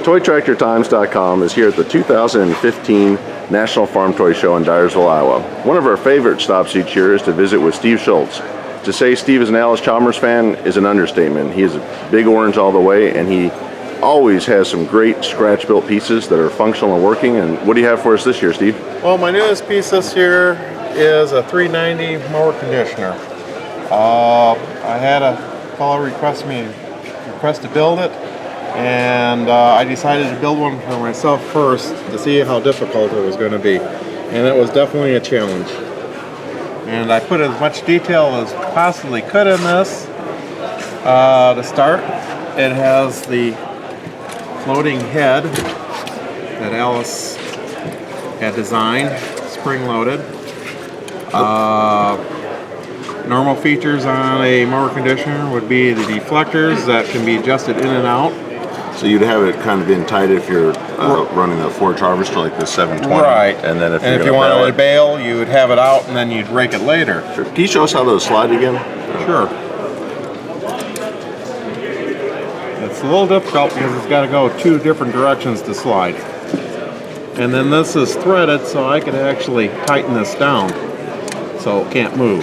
ToyTractorTimes.com is here at the 2015 National Farm Toy Show in Dyersville, Iowa. One of our favorite stops each year is to visit with Steve Schultz. To say Steve is an Allis-Chalmers fan is an understatement. He is a big orange all the way, and he always has some great scratch-built pieces that are functional and working. And what do you have for us this year, Steve? Well, my newest piece this year is a 390 mower conditioner. I had a fellow request to build it, and I decided to build one for myself first to see how difficult it was going to be, and it was definitely a challenge. And I put as much detail as possibly could in this. To start, it has the floating head that Alice had designed, spring-loaded. Normal features on a mower conditioner would be the deflectors that can be adjusted in and out. So you'd have it kind of in tight if you're running a forage harvester like the 720. Right. And then if you wanted to bail, you would have it out and then you'd rake it later. Sure. Can you show us how those slide again? Sure. It's a little difficult because it's got to go two different directions to slide. And then this is threaded so I could actually tighten this down so it can't move,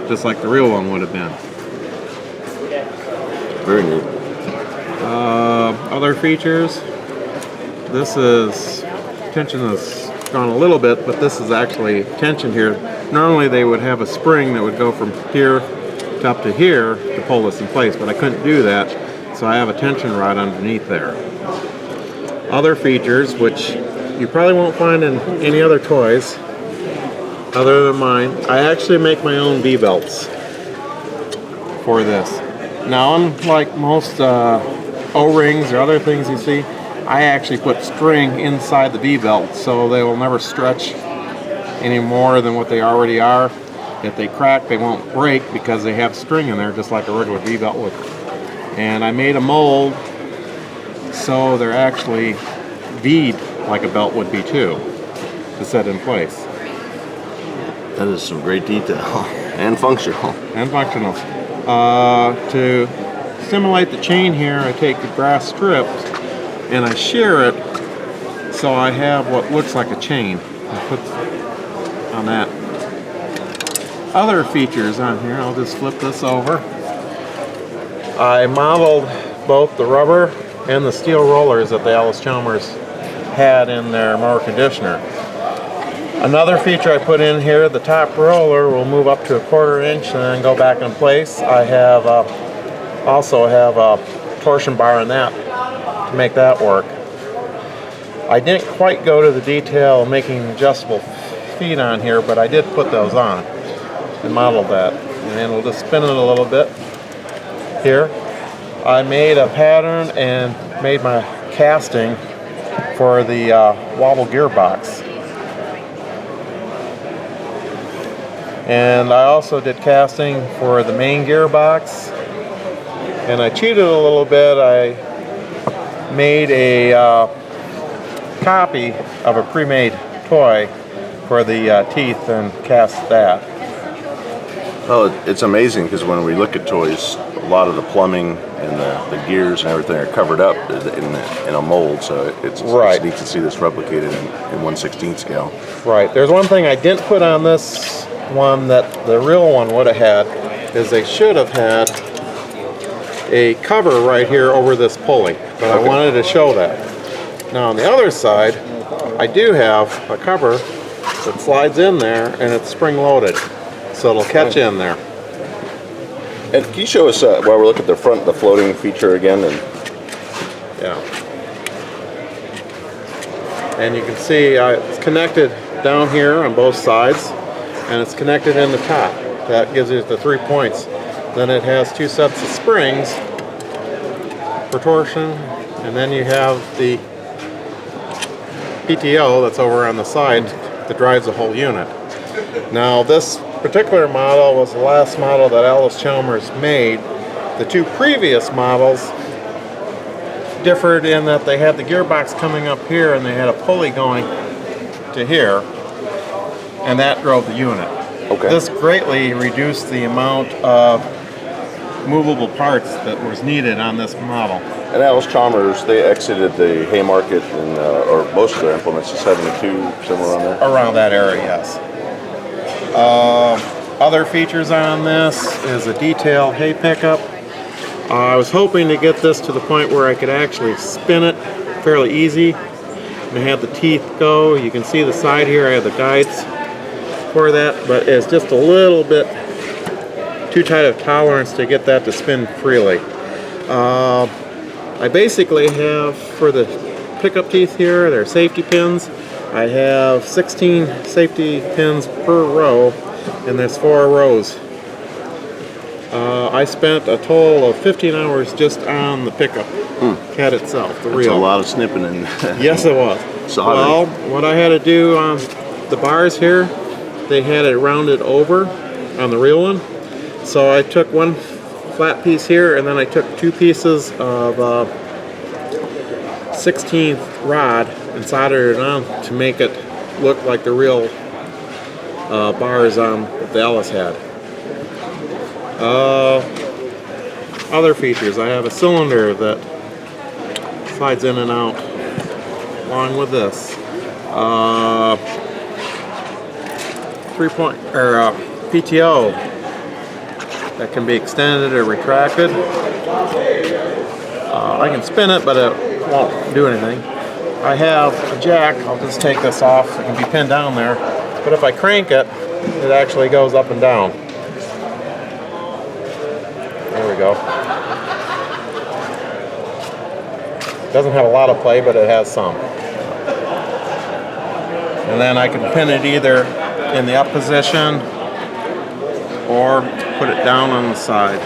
just like the real one would have been. Very neat. Other features, this is, tension has gone a little bit, but this is actually tension here. Normally they would have a spring that would go from here to up to here to pull this in place, but I couldn't do that, so I have a tension rod underneath there. Other features, which you probably won't find in any other toys other than mine, I actually make my own V-belts for this. Now, unlike most O-rings or other things you see, I actually put string inside the V-belt so they will never stretch any more than what they already are. If they crack, they won't break because they have string in there just like a regular V-belt would. And I made a mold so they're actually V'd like a belt would be too, to set in place. That is some great detail and functional. And functional. To simulate the chain here, I take the grass strips and I shear it so I have what looks like a chain. I put on that. Other features on here, I'll just flip this over. I modeled both the rubber and the steel rollers that the Allis-Chalmers had in their mower conditioner. Another feature I put in here, the top roller will move up to a 1/4 inch and then go back in place. I have also have a torsion bar in that to make that work. I didn't quite go to the detail of making adjustable feet on here, but I did put those on and modeled that. And we'll just spin it a little bit here. I made a pattern and made my casting for the wobble gearbox. And I also did casting for the main gearbox. And I cheated a little bit. I made a copy of a pre-made toy for the teeth and cast that. Oh, it's amazing because when we look at toys, a lot of the plumbing and the gears and everything are covered up in a mold, so it's neat to see this replicated in 1/16 scale. Right. There's one thing I didn't put on this one that the real one would have had, is they should have had a cover right here over this pulley, but I wanted to show that. Now on the other side, I do have a cover that slides in there and it's spring loaded, so it'll catch in there. And can you show us while we're looking at the front, the floating feature again? Yeah. And you can see it's connected down here on both sides, and it's connected in the top. That gives you the 3 points. Then it has 2 sets of springs for torsion, and then you have the PTO that's over on the side that drives the whole unit. Now this particular model was the last model that Allis-Chalmers made. The 2 previous models differed in that they had the gearbox coming up here and they had a pulley going to here, and that drove the unit. Okay. This greatly reduced the amount of movable parts that was needed on this model. And Allis-Chalmers, they exited the Haymarket and or most of their implements, the 72, somewhere around there. Around that area, yes. Other features on this is a detailed hay pickup. I was hoping to get this to the point where I could actually spin it fairly easy and have the teeth go. You can see the side here, I have the guides for that, but it's just a little bit too tight of tolerance to get that to spin freely. I basically have, for the pickup teeth here, they're safety pins. I have 16 safety pins per row, and there's 4 rows. I spent a total of 15 hours just on the pickup cat itself, the reel. That's a lot of snipping and yes, it was. soldering. Well, what I had to do on the bars here, they had it rounded over on the real one. So I took one flat piece here, and then I took 2 pieces of 16th rod and soldered it on to make it look like the real bars that the Allis had. Other features, I have a cylinder that slides in and out along with this. 3-point PTO that can be extended or retracted. I can spin it, but it won't do anything. I have a jack. I'll just take this off. It can be pinned down there, but if I crank it, it actually goes up and down. There we go. Doesn't have a lot of play, but it has some. And then I can pin it either in the up position or put it down on the side.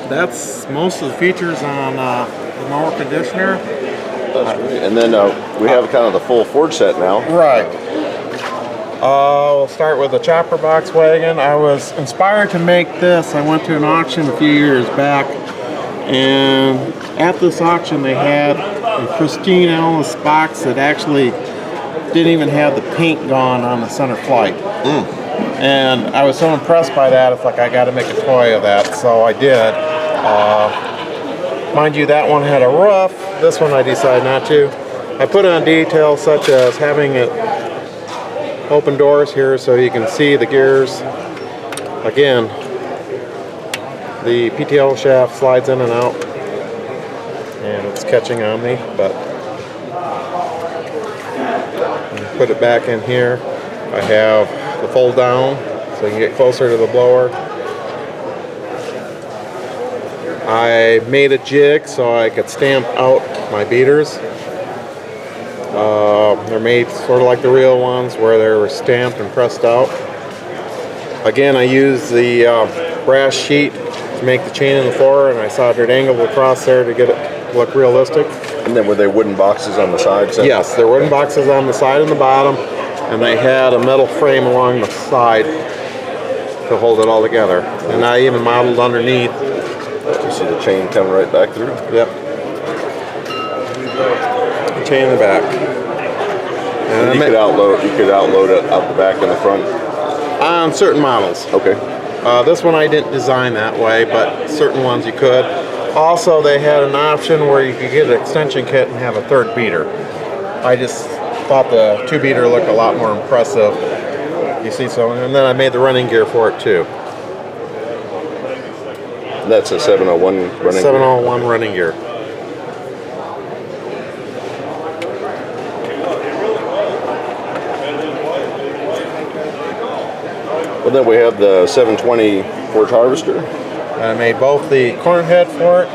That's most of the features on the mower conditioner. That's great. And then we have kind of the full Ford set now. Right. We'll start with the chopper box wagon. I was inspired to make this. I went to an auction a few years back, and at this auction they had a pristine Allis box that actually didn't even have the paint gone on the center flight. And I was so impressed by that, it's like I got to make a toy of that, so I did. Mind you, that one had a roof. This one I decided not to. I put on details such as having it open doors here so you can see the gears. Again, the PTO shaft slides in and out, and it's catching on me, but put it back in here. I have the fold down so you can get closer to the blower. I made a jig so I could stamp out my beaters. They're made sort of like the real ones where they were stamped and pressed out. Again, I used the brass sheet to make the chain in the floor, and I soldered angled across there to get it to look realistic. And then were they wooden boxes on the sides? Yes, there were wooden boxes on the side and the bottom, and they had a metal frame along the side to hold it all together. And I even modeled underneath. You see the chain coming right back through? Yep. The chain in the back. And you could outload it out the back and the front? On certain models. Okay. This one I didn't design that way, but certain ones you could. Also, they had an option where you could get an extension kit and have a third beater. I just thought the 2-beater looked a lot more impressive. You see, so, and then I made the running gear for it too. That's a 701 running 701 running gear. Well, then we have the 720 Ford Harvester. I made both the corn head for it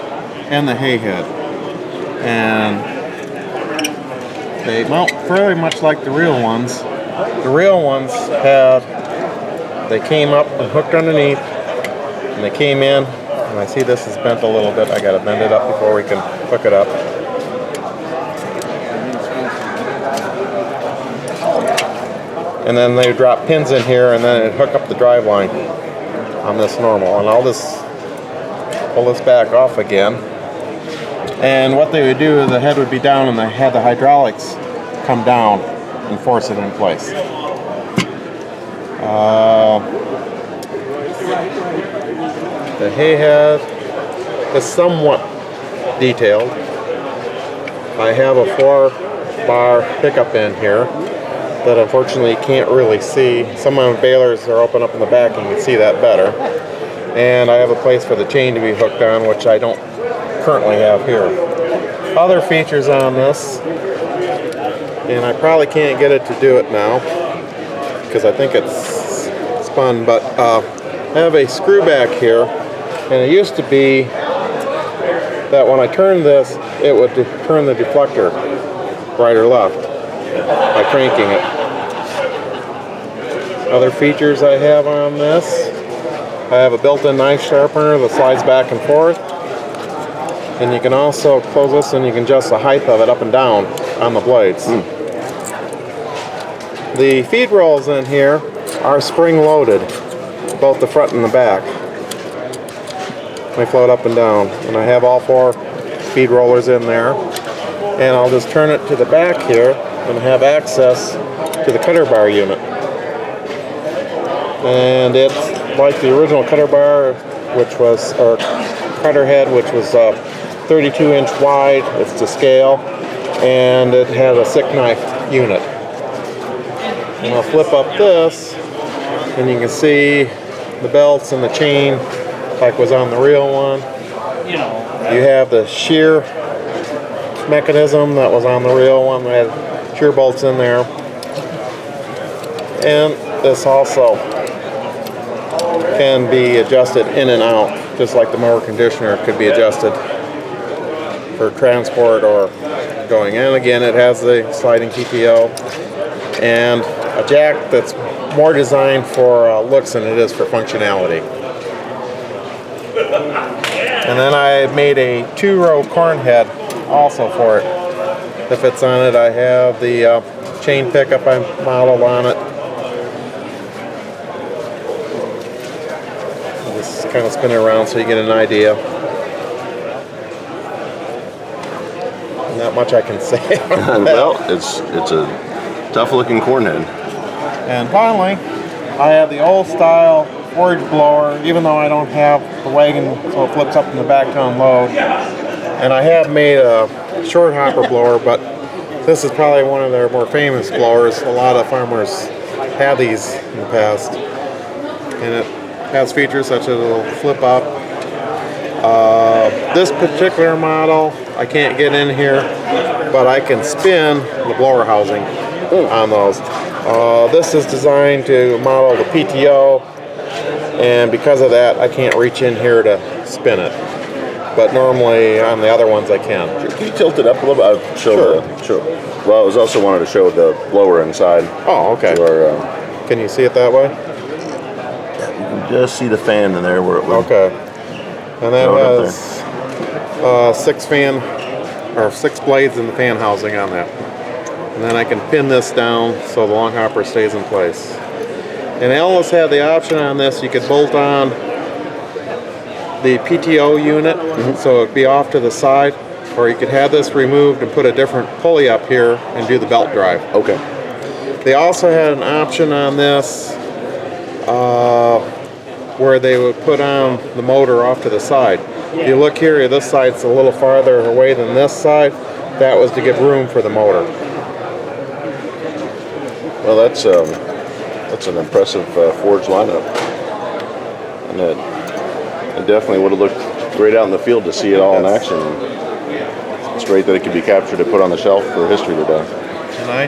and the hay head. And they mount fairly much like the real ones. The real ones they came up and hooked underneath, and they came in, and I see this is bent a little bit. I gotta bend it up before we can hook it up. And then they drop pins in here, and then it hook up the drive line on this normal. And I'll just pull this back off again. And what they would do is the head would be down, and they had the hydraulics come down and force it in place. The hay head is somewhat detailed. I have a 4-bar pickup in here that unfortunately you can't really see. Some of my balers are open up in the back and you can see that better. And I have a place for the chain to be hooked on, which I don't currently have here. Other features on this, and I probably can't get it to do it now because I think it's spun, but I have a screw back here, and it used to be that when I turned this, it would turn the deflector right or left by cranking it. Other features I have on this, I have a built-in knife sharpener that slides back and forth, and you can also close this and you can adjust the height of it up and down on the blades. The feed rolls in here are spring-loaded, both the front and the back. They float up and down, and I have all 4 feed rollers in there. And I'll just turn it to the back here and have access to the cutter bar unit. And it's like the original cutter bar, which was, or cutter head, which was 32-inch wide. It's to scale, and it has a thick knife unit. And I'll flip up this, and you can see the belts and the chain like was on the real one. You have the shear mechanism that was on the real one. We had shear bolts in there. And this also can be adjusted in and out, just like the motor conditioner could be adjusted for transport or going in. Again, it has the sliding PTO and a jack that's more designed for looks than it is for functionality. And then I made a 2-row corn head also for it. That fits on it. I have the chain pickup I modeled on it. Just kind of spin it around so you get an idea. Not much I can say. Well, it's a tough-looking corn head. And finally, I have the old style forage blower, even though I don't have the wagon so it flips up in the back to unload. And I have made a short hopper blower, but this is probably one of their more famous blowers. A lot of farmers have these in the past. And it has features such as it'll flip up. This particular model, I can't get in here, but I can spin the blower housing on those. This is designed to model the PTO, and because of that, I can't reach in here to spin it. But normally on the other ones I can. Can you tilt it up a little bit? Sure. Well, I was also wanted to show the blower inside. Oh, okay. Can you see it that way? You can just see the fan in there where it would. Okay. And that has 6 blades in the fan housing on that. And then I can pin this down so the long hopper stays in place. And I almost had the option on this, you could bolt on the PTO unit, so it'd be off to the side, or you could have this removed and put a different pulley up here and do the belt drive. Okay. They also had an option on this where they would put on the motor off to the side. If you look here, this side's a little farther away than this side. That was to give room for the motor. Well, that's an impressive forge lineup, and it definitely would have looked great out in the field to see it all in action. It's great that it could be captured and put on the shelf for history today. And I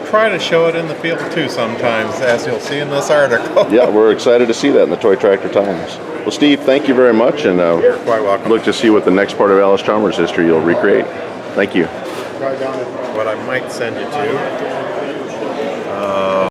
try to show it in the field too sometimes, as you'll see in this article. Yeah, we're excited to see that in the Toy Tractor Times. Well, Steve, thank you very much, and You're quite welcome. look to see what the next part of Allis-Chalmers history you'll recreate. Thank you. What I might send you to.